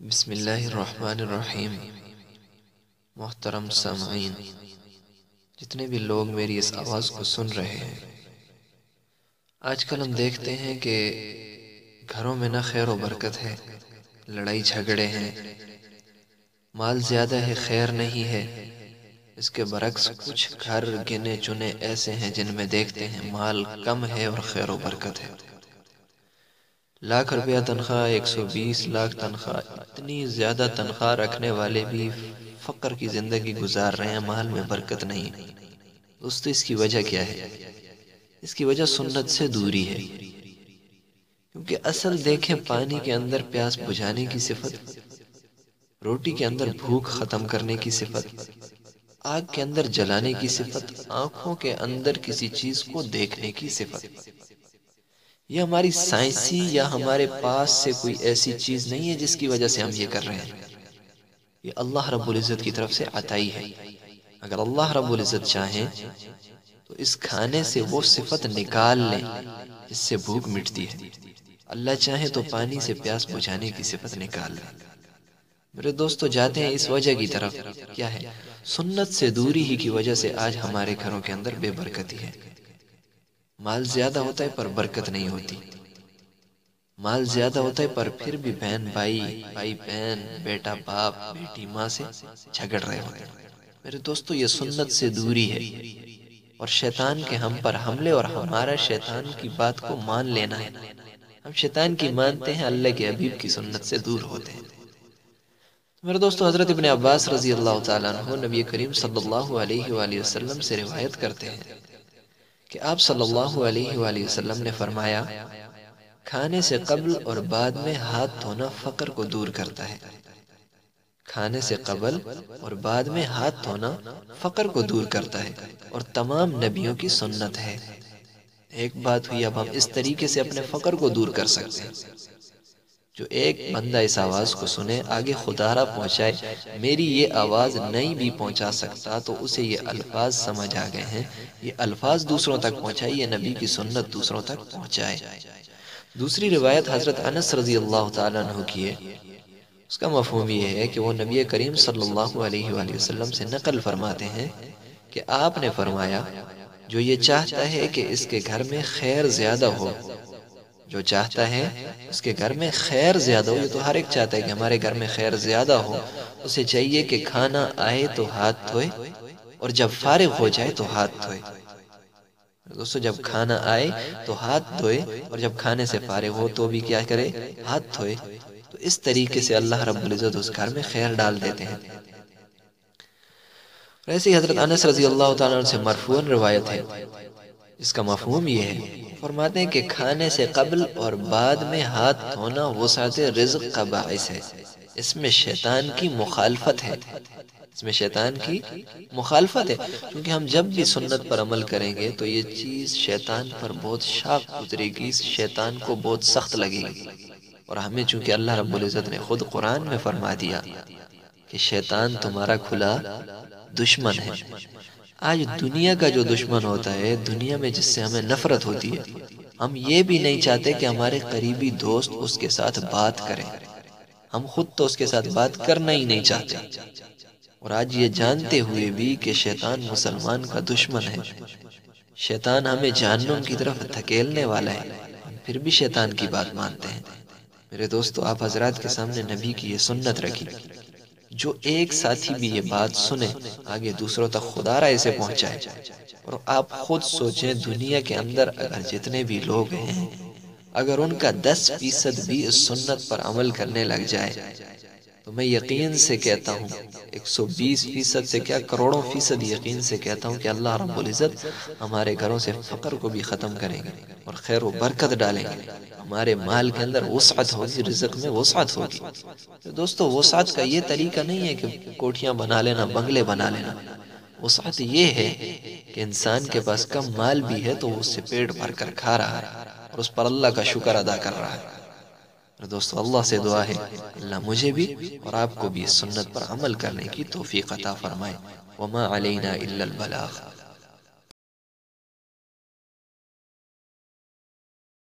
بسم اللہ الرحمن الرحیم۔ محترم سامعین، جتنے بھی لوگ میری اس آواز کو سن رہے ہیں، آج کل ہم دیکھتے ہیں کہ گھروں میں نہ خیر و برکت ہے، لڑائی جھگڑے ہیں، مال زیادہ ہے خیر نہیں ہے۔ اس کے برعکس کچھ گھر گنے چنے ایسے ہیں جن میں دیکھتے ہیں مال کم ہے اور خیر و برکت ہے۔ لاکھ روپیہ تنخواہ، 120 لاکھ تنخواہ، اتنی زیادہ تنخواہ رکھنے والے بھی فقر کی زندگی گزار رہے ہیں، مال میں برکت نہیں۔ دوستو، اس کی وجہ کیا ہے؟ اس کی وجہ سنت سے دوری ہے، کیونکہ اصل دیکھیں پانی کے اندر پیاس بجھانے کی صفت، روٹی کے اندر بھوک ختم کرنے کی صفت، آگ کے اندر جلانے کی صفت، آنکھوں کے اندر کسی چیز کو دیکھنے کی صفت۔ یہ ہماری سائنسی یا ہمارے پاس سے کوئی ایسی چیز نہیں ہے جس کی وجہ سے ہم یہ کر رہے ہیں، یہ اللہ رب العزت کی طرف سے عطائی ہے۔ اگر اللہ رب العزت چاہیں تو اس کھانے سے وہ صفت نکال لیں جس سے بھوک مٹتی ہے، اللہ چاہیں تو پانی سے پیاس بجھانے کی صفت نکال لیں۔ میرے دوستو، جاتے ہیں اس وجہ کی طرف، کیا ہے؟ سنت سے دوری ہی کی وجہ سے آج ہمارے گھروں کے اندر بے برکتی ہے۔ مال زیادہ ہوتا ہے پر برکت نہیں ہوتی، مال زیادہ ہوتا ہے پر پھر بھی بہن بھائی، بھائی بہن، بیٹا باپ، بیٹی ماں سے جھگڑ رہے ہوتے ہیں۔ میرے دوستو، یہ سنت سے دوری ہے اور شیطان کے ہم پر حملے، اور ہمارا شیطان کی بات کو مان لینا ہے۔ ہم شیطان کی مانتے ہیں، اللہ کے حبیب کی سنت سے دور ہوتے ہیں۔ میرے دوستو، حضرت ابن عباس رضی اللہ تعالیٰ عنہ نبی کریم صلی اللہ علیہ وآلہ وسلم سے روایت کرتے ہیں کہ آپ صلی اللہ علیہ وآلہ وسلم نے فرمایا، کھانے سے قبل اور بعد میں ہاتھ دھونا فقر کو دور کرتا ہے۔ کھانے سے قبل اور بعد میں ہاتھ دھونا فقر کو دور کرتا ہے اور تمام نبیوں کی سنت ہے۔ ایک بات ہوئی، اب ہم اس طریقے سے اپنے فقر کو دور کر سکتے ہیں۔ جو ایک بندہ اس آواز کو سنے، آگے خدا را پہنچائے، میری یہ آواز نہیں بھی پہنچا سکتا تو اسے یہ الفاظ سمجھ آ گئے ہیں، یہ الفاظ دوسروں تک پہنچائے، یہ نبی کی سنت دوسروں تک پہنچائے۔ دوسری روایت حضرت انس رضی اللہ تعالیٰ عنہ کی ہے۔ اس کا مفہوم یہ ہے کہ وہ نبی کریم صلی اللہ علیہ وآلہ وسلم سے نقل فرماتے ہیں کہ آپ نے فرمایا، جو یہ چاہتا ہے کہ اس کے گھر میں خیر زیادہ ہو، جو چاہتا ہے اس کے گھر میں خیر زیادہ ہو، یہ تو ہر ایک چاہتا ہے کہ ہمارے گھر میں خیر زیادہ ہو، اسے چاہیے کہ کھانا آئے تو ہاتھ دھوئے اور جب فارغ ہو جائے تو ہاتھ دھوئے۔ دوستو، جب کھانا آئے تو ہاتھ دھوئے اور جب کھانے سے فارغ ہو تو بھی کیا کرے؟ ہاتھ دھوئے۔ تو اس طریقے سے اللہ رب العزت اس گھر میں خیر ڈال دیتے ہیں۔ ایسی حضرت انس رضی اللہ تعالیٰ عنہ سے مرفوعاً روایت ہے، اس کا مفہوم یہ ہے، فرماتے ہیں کہ کھانے سے قبل اور بعد میں ہاتھ دھونا وسعت رزق کا باعث ہے۔ اس میں شیطان کی مخالفت ہے، اس میں شیطان کی مخالفت ہے، کیونکہ ہم جب بھی سنت پر عمل کریں گے تو یہ چیز شیطان پر بہت شاق گزرے گی، شیطان کو بہت سخت لگے گی۔ اور ہمیں چونکہ اللہ رب العزت نے خود قرآن میں فرما دیا کہ شیطان تمہارا کھلا دشمن ہے۔ آج دنیا کا جو دشمن ہوتا ہے، دنیا میں جس سے ہمیں نفرت ہوتی ہے، ہم یہ بھی نہیں چاہتے کہ ہمارے قریبی دوست اس کے ساتھ بات کریں، ہم خود تو اس کے ساتھ بات کرنا ہی نہیں چاہتے۔ اور آج یہ جانتے ہوئے بھی کہ شیطان مسلمان کا دشمن ہے، شیطان ہمیں جہنم کی طرف دھکیلنے والا ہے، ہم پھر بھی شیطان کی بات مانتے ہیں۔ میرے دوستو، آپ حضرات کے سامنے نبی کی یہ سنت رکھی، جو ایک ساتھی بھی یہ بات سنے، آگے دوسروں تک خدا را اسے پہنچائے۔ اور آپ خود سوچیں، دنیا کے اندر اگر جتنے بھی لوگ ہیں، اگر ان کا 10% بھی اس سنت پر عمل کرنے لگ جائے تو میں یقین سے کہتا ہوں، 120% سے کیا کروڑوں فیصد یقین سے کہتا ہوں کہ اللہ رب العزت ہمارے گھروں سے فقر کو بھی ختم کریں گے اور خیر و برکت ڈالیں گے، ہمارے مال کے اندر وسعت ہوگی، رزق میں وسعت ہوگی۔ دوستو، وسعت کا یہ طریقہ نہیں ہے کہ کوٹھیاں بنا لینا، بنگلے بنا لینا۔ وسعت یہ ہے کہ انسان کے پاس کم مال بھی ہے تو وہ اس سے پیٹ بھر کر کھا رہا ہے اور اس پر اللہ کا شکر ادا کر رہا ہے۔ دوستو، اللہ سے دعا ہے اللہ مجھے بھی اور آپ کو بھی اس سنت پر عمل کرنے کی توفیق عطا فرمائے۔ وما علینا الا البلاغ۔